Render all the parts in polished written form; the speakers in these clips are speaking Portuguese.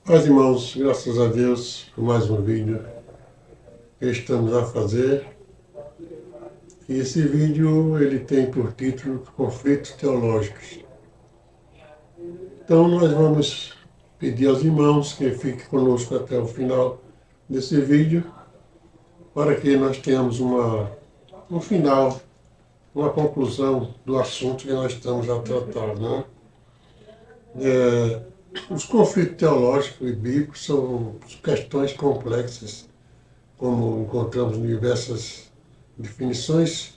Paz, irmãos, graças a Deus por mais um vídeo que estamos a fazer. E esse vídeo ele tem por título Conflitos Teológicos. Então nós vamos pedir aos irmãos que fiquem conosco até o final desse vídeo para que nós tenhamos um final, uma conclusão do assunto que nós estamos a tratar, né? Os conflitos teológicos e bíblicos são questões complexas, como encontramos em diversas definições,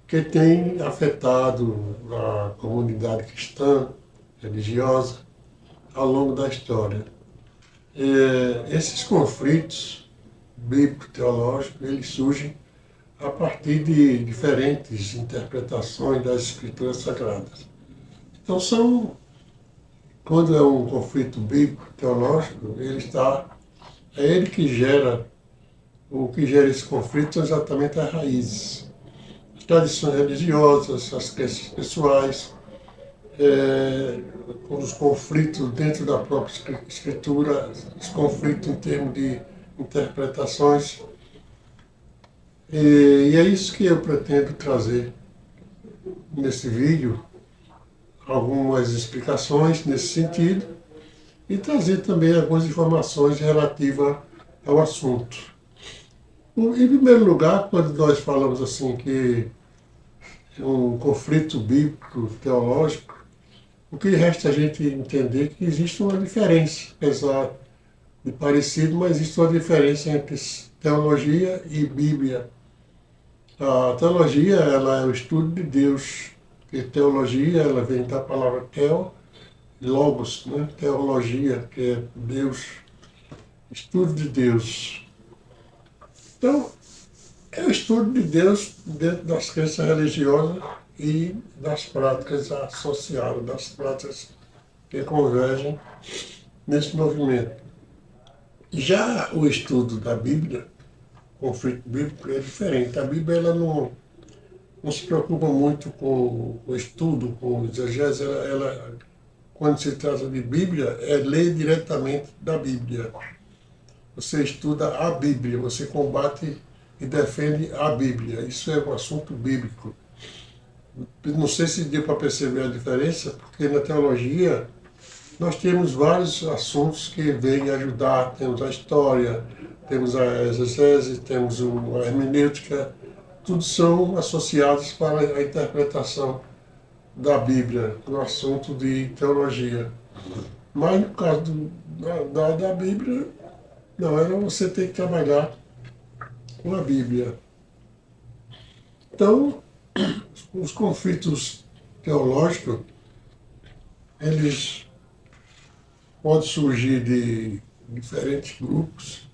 que têm afetado a comunidade cristã, religiosa, ao longo da história. Esses conflitos bíblico-teológicos, eles surgem a partir de diferentes interpretações das Escrituras Sagradas. Então, quando é um conflito bíblico-teológico, é ele que gera, o que gera esse conflito são exatamente as raízes. As tradições religiosas, as crenças pessoais, os conflitos dentro da própria escritura, os conflitos em termos de interpretações. E é isso que eu pretendo trazer nesse vídeo, algumas explicações nesse sentido e trazer também algumas informações relativas ao assunto. Em primeiro lugar, quando nós falamos assim que é um conflito bíblico teológico, o que resta a gente entender é que existe uma diferença, apesar de parecido, mas existe uma diferença entre teologia e Bíblia. A teologia, ela é o estudo de Deus, e teologia, ela vem da palavra teo, logos, né? Teologia, que é Deus, estudo de Deus. Então, é o estudo de Deus dentro das crenças religiosas e das práticas associadas, das práticas que convergem nesse movimento. Já o estudo da Bíblia, conflito bíblico, é diferente. A Bíblia ela não se preocupa muito com o estudo, com o exegese. Quando se trata de Bíblia, é ler diretamente da Bíblia. Você estuda a Bíblia, você combate e defende a Bíblia. Isso é um assunto bíblico. Não sei se deu para perceber a diferença, porque na teologia nós temos vários assuntos que vêm ajudar. Temos a história, temos a exegese, temos a hermenêutica, tudo são associados para a interpretação da Bíblia, no assunto de teologia. Mas no caso da Bíblia, não, era você ter que trabalhar com a Bíblia. Então, os conflitos teológicos, eles podem surgir de diferentes grupos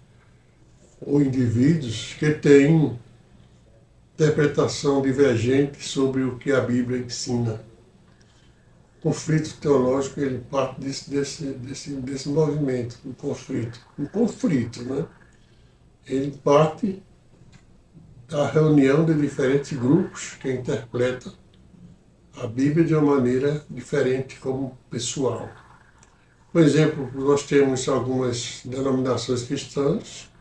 ou indivíduos que têm interpretação divergente sobre o que a Bíblia ensina. O conflito teológico, ele parte desse movimento, do conflito. O conflito, né? Ele parte da reunião de diferentes grupos que interpretam a Bíblia de uma maneira diferente como pessoal. Por exemplo, nós temos algumas denominações cristãs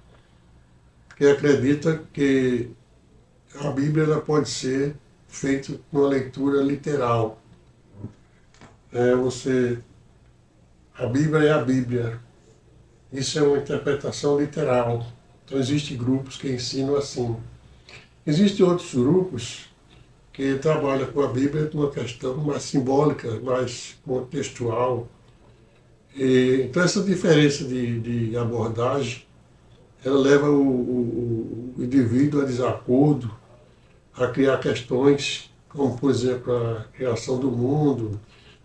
que acreditam que a Bíblia ela pode ser feita numa leitura literal. A Bíblia é a Bíblia. Isso é uma interpretação literal. Então existem grupos que ensinam assim. Existem outros grupos que trabalham com a Bíblia numa questão mais simbólica, mais contextual. Então essa diferença de abordagem, ela leva o indivíduo a desacordo, a criar questões como, por exemplo, a criação do mundo,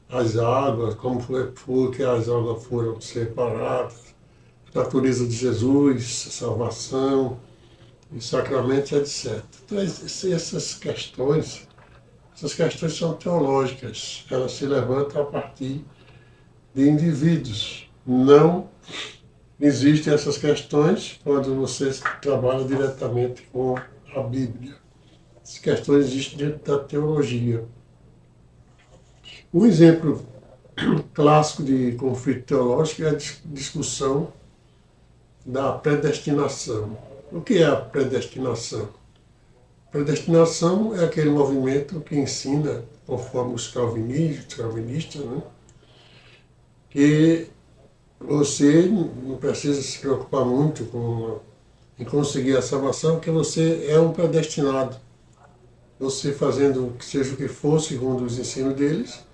as águas, como foi que as águas foram separadas, a natureza de Jesus, a salvação, os sacramentos, etc. Então, essas questões são teológicas, elas se levantam a partir de indivíduos. Não existem essas questões quando você trabalha diretamente com a Bíblia. Essas questões existem dentro da teologia. Um exemplo clássico de conflito teológico é a discussão da predestinação. O que é a predestinação? Predestinação é aquele movimento que ensina, conforme os calvinistas, né, que você não precisa se preocupar muito em conseguir a salvação, porque você é um predestinado. Você fazendo seja o que for, segundo os ensinos deles,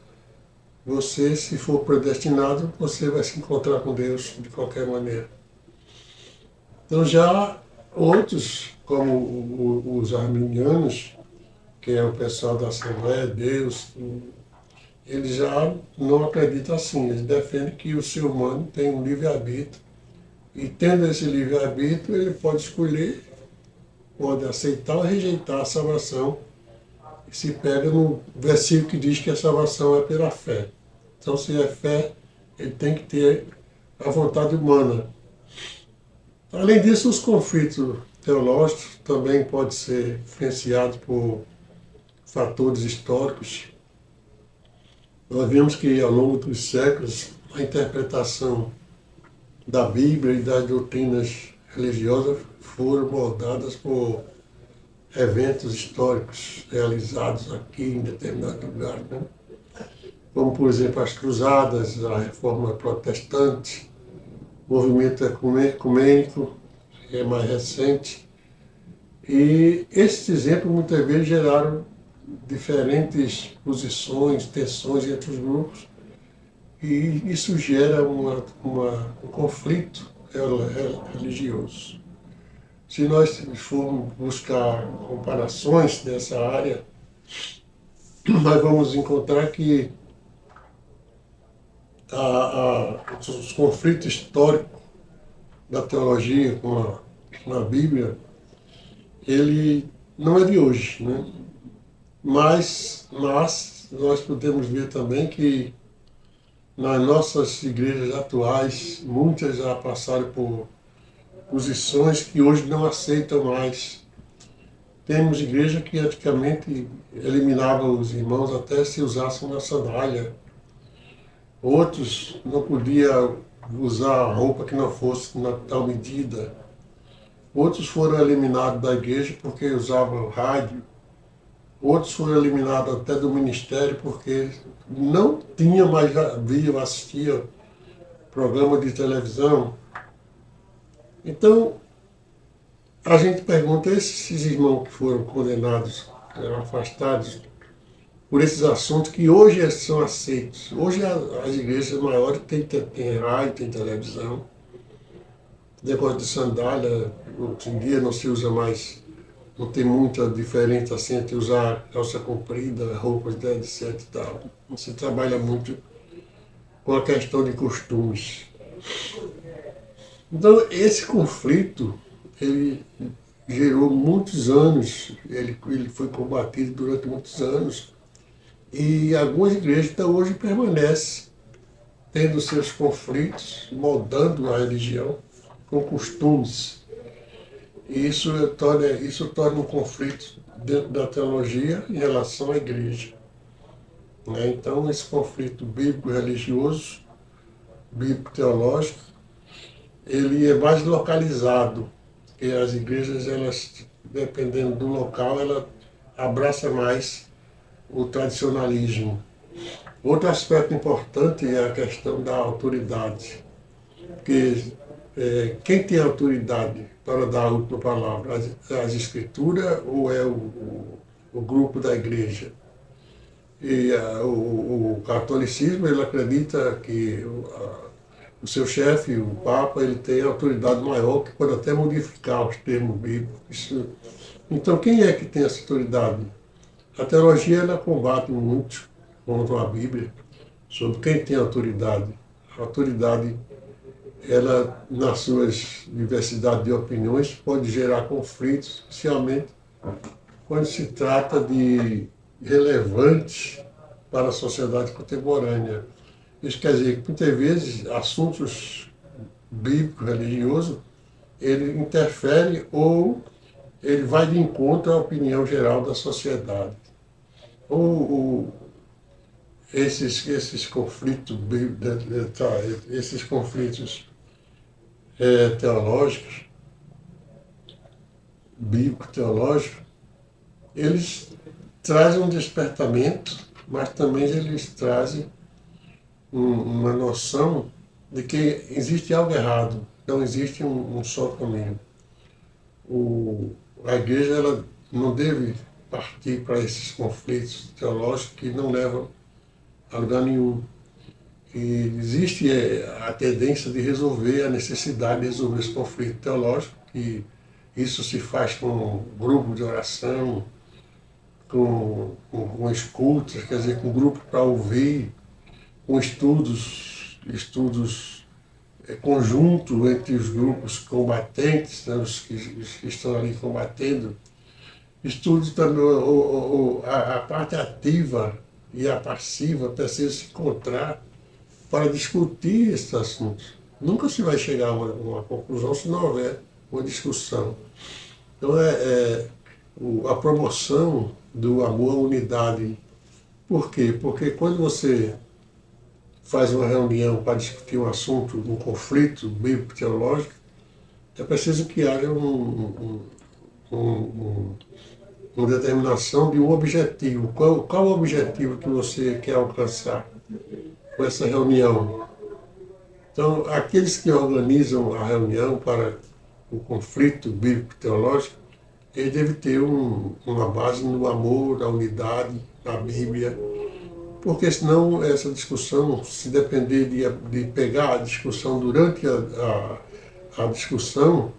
você, se for predestinado, você vai se encontrar com Deus de qualquer maneira. Então já outros, como os arminianos, que é o pessoal da Assembleia de Deus, eles já não acreditam assim. Eles defendem que o ser humano tem um livre-arbítrio. E tendo esse livre-arbítrio, ele pode escolher, pode aceitar ou rejeitar a salvação. E se pega no versículo que diz que a salvação é pela fé. Então, se é fé, ele tem que ter a vontade humana. Além disso, os conflitos teológicos também podem ser influenciados por fatores históricos. Nós vemos que, ao longo dos séculos, a interpretação da Bíblia e das doutrinas religiosas foram moldadas por eventos históricos realizados aqui em determinado lugar, né? Como, por exemplo, as cruzadas, a reforma protestante, o movimento ecumênico, que é mais recente. E esses exemplos muitas vezes geraram diferentes posições, tensões entre os grupos, e isso gera um conflito religioso. Se nós formos buscar comparações nessa área, nós vamos encontrar que os conflitos históricos da teologia com a Bíblia, ele não é de hoje, né? Mas nós podemos ver também que nas nossas igrejas atuais, muitas já passaram por posições que hoje não aceitam mais. Temos igreja que antigamente eliminava os irmãos até se usassem uma sandália. Outros não podiam usar roupa que não fosse na tal medida. Outros foram eliminados da igreja porque usavam rádio. Outros foram eliminados até do ministério porque não tinha mais, via, assistia programa de televisão. Então, a gente pergunta, esses irmãos que foram condenados, afastados por esses assuntos que hoje são aceitos. Hoje as igrejas maiores têm rádio, tem televisão. Negócio de sandália, hoje em dia não se usa mais, não tem muita diferença assim entre usar calça comprida, roupas de etc e tal. Você trabalha muito com a questão de costumes. Então, esse conflito, ele gerou muitos anos, ele foi combatido durante muitos anos, e algumas igrejas até hoje permanecem tendo seus conflitos, moldando a religião com costumes. E isso torna um conflito dentro da teologia em relação à igreja, né? Então, esse conflito bíblico-religioso, bíblico-teológico, ele é mais localizado, porque as igrejas, elas, dependendo do local, ela abraça mais o tradicionalismo. Outro aspecto importante é a questão da autoridade, porque quem tem autoridade para dar a última palavra, as escrituras ou é o grupo da igreja? E o catolicismo, ele acredita que o seu chefe, o Papa, ele tem autoridade maior que pode até modificar os termos bíblicos. Então, quem é que tem essa autoridade? A teologia, ela combate muito contra a Bíblia sobre quem tem autoridade. A autoridade, ela, nas suas diversidades de opiniões, pode gerar conflitos, especialmente quando se trata de relevantes para a sociedade contemporânea. Isso quer dizer que, muitas vezes, assuntos bíblicos, religiosos, ele interfere ou ele vai de encontro à opinião geral da sociedade. esses conflitos, esses conflitos teológicos, bíblico-teológicos, eles trazem um despertamento, mas também eles trazem uma noção de que existe algo errado, não existe um só caminho. A igreja ela não deve partir para esses conflitos teológicos que não levam a lugar nenhum. E existe a tendência de resolver, a necessidade de resolver esse conflito teológico, que isso se faz com um grupo de oração, com escutas, quer dizer, com grupo para ouvir, com estudos conjunto entre os grupos combatentes, né, os que estão ali combatendo, estudos também, a parte ativa e a passiva precisam se encontrar para discutir esses assuntos. Nunca se vai chegar a uma conclusão se não houver uma discussão. Então, a promoção do amor à unidade. Por quê? Porque quando você faz uma reunião para discutir um assunto, um conflito bíblico-teológico, é preciso que haja uma determinação de um objetivo. Qual o objetivo que você quer alcançar com essa reunião? Então, aqueles que organizam a reunião para o conflito bíblico-teológico, ele deve ter uma base no amor, na unidade, na Bíblia, porque senão essa discussão, se depender de pegar a discussão durante a discussão,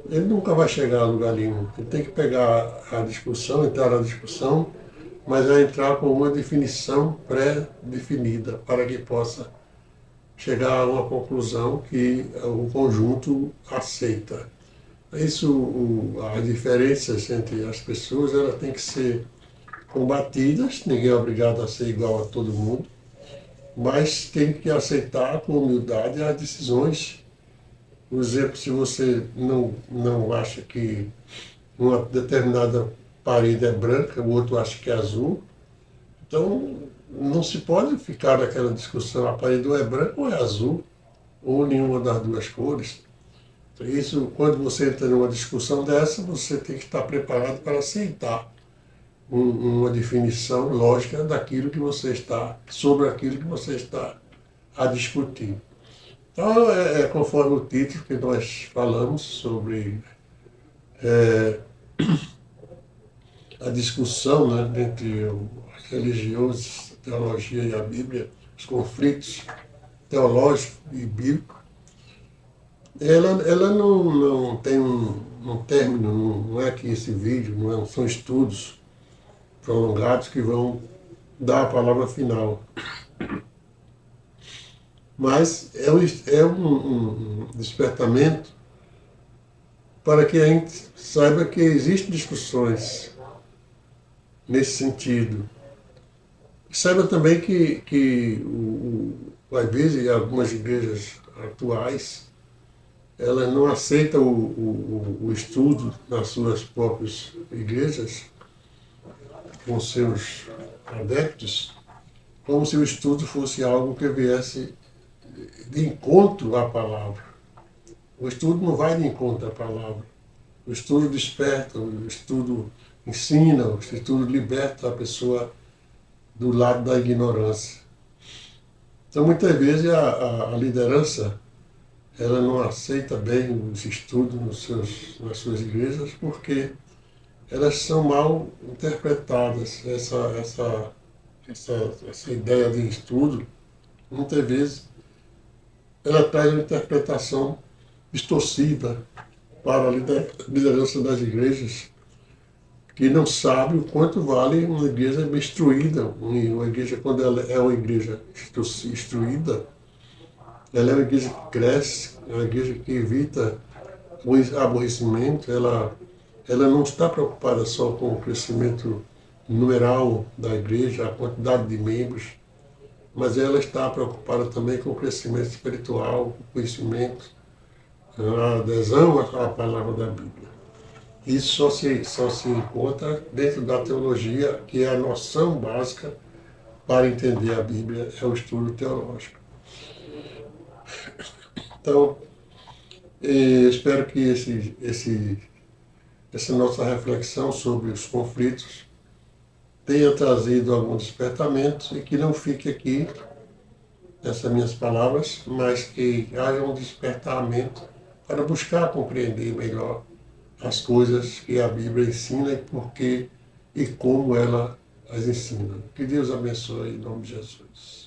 ele nunca vai chegar a lugar nenhum. Ele tem que pegar a discussão, entrar na discussão, mas vai entrar com uma definição pré-definida, para que possa chegar a uma conclusão que o conjunto aceita. As diferenças entre as pessoas, elas têm que ser combatidas, ninguém é obrigado a ser igual a todo mundo, mas tem que aceitar com humildade as decisões. Por exemplo, se você não acha que uma determinada parede é branca, o outro acha que é azul, então não se pode ficar naquela discussão, a parede ou é branca ou é azul, ou nenhuma das duas cores. Então, isso, quando você entra numa discussão dessa, você tem que estar preparado para aceitar uma definição lógica daquilo que você está, sobre aquilo que você está a discutir. Então, conforme o título que nós falamos sobre a discussão, né, entre as religiões, a teologia e a Bíblia, os conflitos teológicos e bíblicos, ela não tem um término, não é que esse vídeo, são estudos prolongados que vão dar a palavra final. Mas é um despertamento para que a gente saiba que existem discussões nesse sentido. Saiba também que às vezes, algumas igrejas atuais, elas não aceitam o estudo nas suas próprias igrejas, com seus adeptos, como se o estudo fosse algo que viesse de encontro à palavra. O estudo não vai de encontro à palavra. O estudo desperta, o estudo ensina, o estudo liberta a pessoa do lado da ignorância. Então, muitas vezes, a liderança ela não aceita bem os estudos nas suas igrejas porque elas são mal interpretadas. Essa ideia de estudo, muitas vezes, ela traz uma interpretação distorcida para a liderança das igrejas, que não sabe o quanto vale uma igreja bem instruída. Uma igreja, quando ela é uma igreja instruída, ela é uma igreja que cresce, é uma igreja que evita o aborrecimento, ela não está preocupada só com o crescimento numeral da igreja, a quantidade de membros, mas ela está preocupada também com o crescimento espiritual, o conhecimento, a adesão à palavra da Bíblia. Isso só se encontra dentro da teologia, que é a noção básica para entender a Bíblia é o estudo teológico. Então, espero que essa nossa reflexão sobre os conflitos tenha trazido algum despertamento e que não fique aqui nessas minhas palavras, mas que haja um despertamento para buscar compreender melhor as coisas que a Bíblia ensina e por que e como ela as ensina. Que Deus abençoe em nome de Jesus.